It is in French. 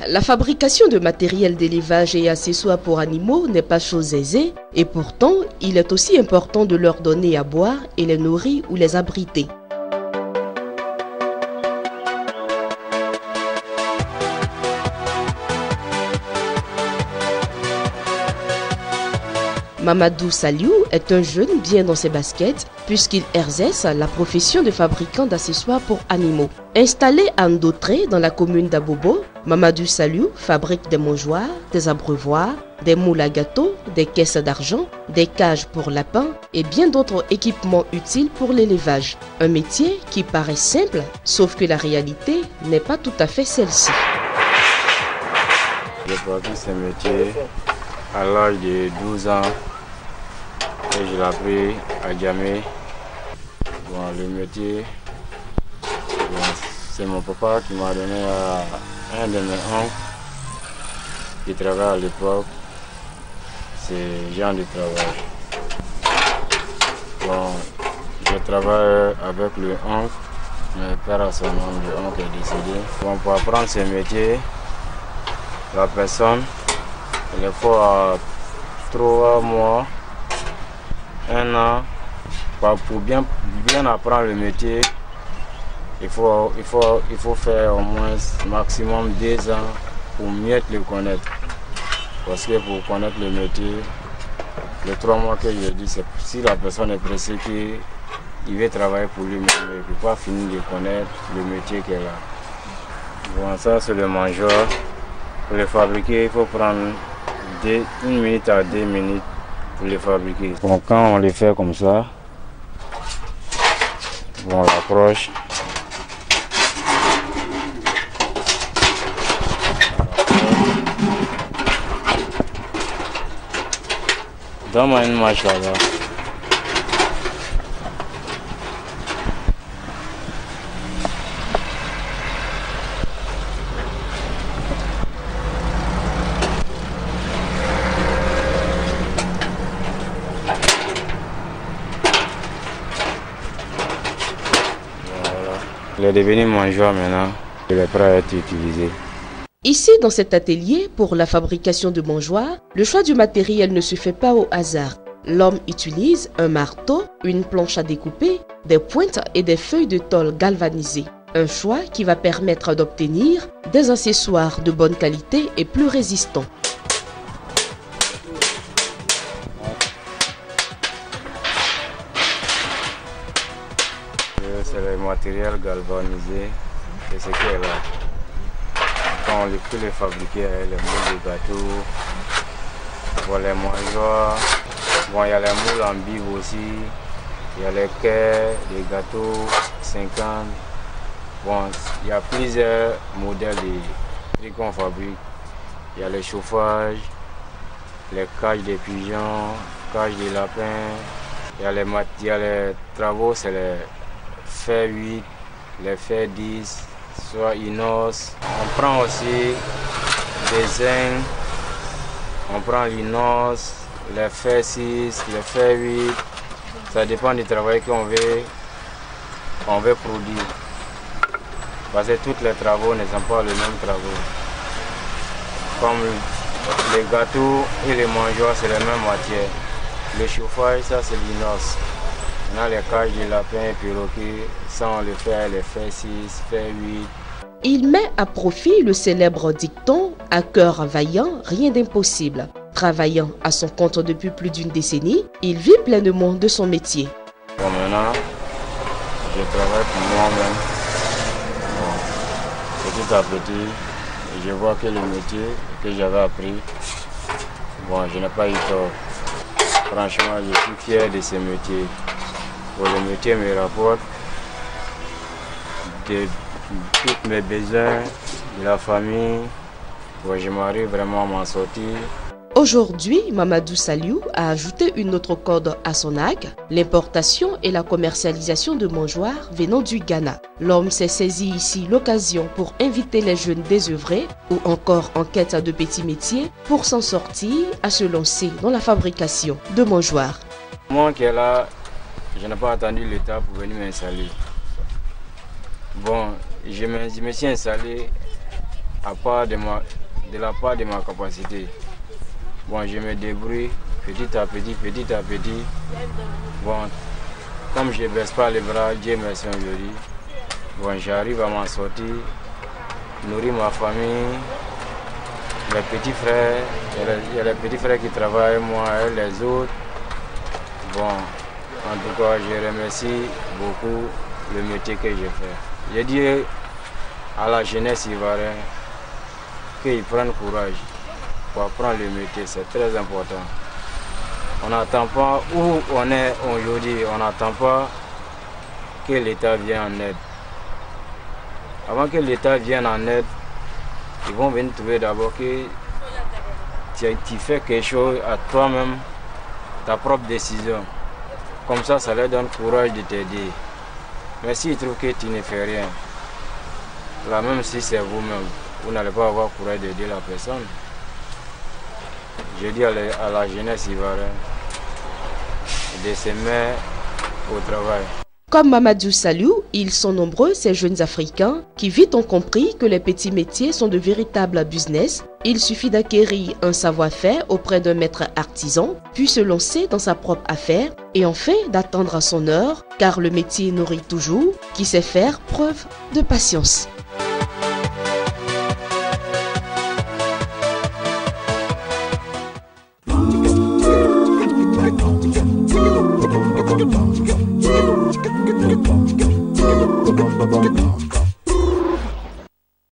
La fabrication de matériel d'élevage et accessoires pour animaux n'est pas chose aisée et pourtant, il est aussi important de leur donner à boire et les nourrir ou les abriter. Mamadou Saliou est un jeune bien dans ses baskets puisqu'il exerce la profession de fabricant d'accessoires pour animaux. Installé à Ndotré dans la commune d'Abobo, Mamadou Saliou fabrique des mangeoires, des abreuvoirs, des moules à gâteaux, des caisses d'argent, des cages pour lapins et bien d'autres équipements utiles pour l'élevage. Un métier qui paraît simple, sauf que la réalité n'est pas tout à fait celle-ci. J'ai appris ce métier à l'âge de 12 ans. Et je l'ai appris à Djamé. Bon, le métier, c'est mon papa qui m'a donné à un de mes oncles qui travaille à l'époque. C'est Jean du travail. Bon, je travaille avec le oncle, mais père à son nom, le oncle est décédé. Bon, pour apprendre ce métier, la personne, il faut 3 mois. 1 an, pour bien apprendre le métier, il faut faire au moins maximum 2 ans pour mieux le connaître. Parce que pour connaître le métier, les 3 mois que j'ai dit, c'est si la personne est pressée qu'il veut travailler pour lui-même, il ne peut pas finir de connaître le métier qu'elle a. Bon, ça c'est le mangeur. Pour le fabriquer, il faut prendre 1 minute à 2 minutes. Pour les fabriquer. Bon, quand on les fait comme ça, bon, on l'approche. Donne-moi une marche là-bas. Il est devenu mangeur maintenant, il est prêt à être utilisé. Ici, dans cet atelier, pour la fabrication de mangeoires, le choix du matériel ne se fait pas au hasard. L'homme utilise un marteau, une planche à découper, des pointes et des feuilles de tôle galvanisées. Un choix qui va permettre d'obtenir des accessoires de bonne qualité et plus résistants. C'est le matériel galvanisé, c'est ce qui est là. Quand on peut les fabriquer, les moules de gâteau, bon, les mangeoires, bon, il y a les moules en bive aussi, il y a les quais, les gâteaux 50. Bon, il y a plusieurs modèles de trucs qu'on fabrique. Il y a les chauffages, les cages de pigeons, cages de lapins, il y a les travaux, c'est les fer 8, les fer 10, soit inox. On prend aussi des zinc, on prend l'inox, les fer 6, les fer 8. Ça dépend du travail qu'on veut produire. Parce que tous les travaux ne sont pas les mêmes travaux. Comme les gâteaux et les mangeoires, c'est la même matière. Le chauffage, ça c'est l'inox. Maintenant, les cages de lapins et perroquets, ça on le fait, les fer 6, fer 8. Il met à profit le célèbre dicton « À cœur vaillant, rien d'impossible ». Travaillant à son compte depuis plus d'1 décennie, il vit pleinement de son métier. Bon, maintenant, je travaille pour moi-même. Petit à petit, je vois que le métier que j'avais appris, bon, je n'ai pas eu tort. Franchement, je suis fier de ce métier. Bon, le métier me rapporte de tous mes besoins, de la famille. Bon, je m'arrive vraiment à m'en sortir. Aujourd'hui, Mamadou Saliou a ajouté une autre corde à son arc, l'importation et la commercialisation de mangeoires venant du Ghana. L'homme s'est saisi ici l'occasion pour inviter les jeunes désœuvrés ou encore en quête de petits métiers pour s'en sortir à se lancer dans la fabrication de mangeoires. Moi qui est là, Je n'ai pas attendu l'État pour venir m'installer. Bon, je me suis installé de la part de ma capacité. Bon, je me débrouille petit à petit. Bon, comme je ne baisse pas les bras, Dieu merci aujourd'hui. Bon, j'arrive à m'en sortir, nourrir ma famille, les petits frères, il y a les petits frères qui travaillent, moi et les autres. Bon, en tout cas, je remercie beaucoup le métier que je fais. Je dis à la jeunesse ivoirienne qu'ils prennent courage pour apprendre le métier, c'est très important. On n'attend pas où on est aujourd'hui, on n'attend pas que l'État vienne en aide. Avant que l'État vienne en aide, ils vont venir trouver d'abord que tu fais quelque chose à toi-même, ta propre décision. Comme ça leur donne courage de t'aider. Mais s'ils trouvent que tu ne fais rien, là même si c'est vous-même, vous n'allez pas avoir courage d'aider la personne. Je dis à la jeunesse ivoirienne de se mettre au travail. Comme Mamadou Saliou, ils sont nombreux ces jeunes Africains qui vite ont compris que les petits métiers sont de véritables business. Il suffit d'acquérir un savoir-faire auprès d'un maître artisan, puis se lancer dans sa propre affaire et enfin d'attendre à son heure, car le métier nourrit toujours, qui sait faire preuve de patience.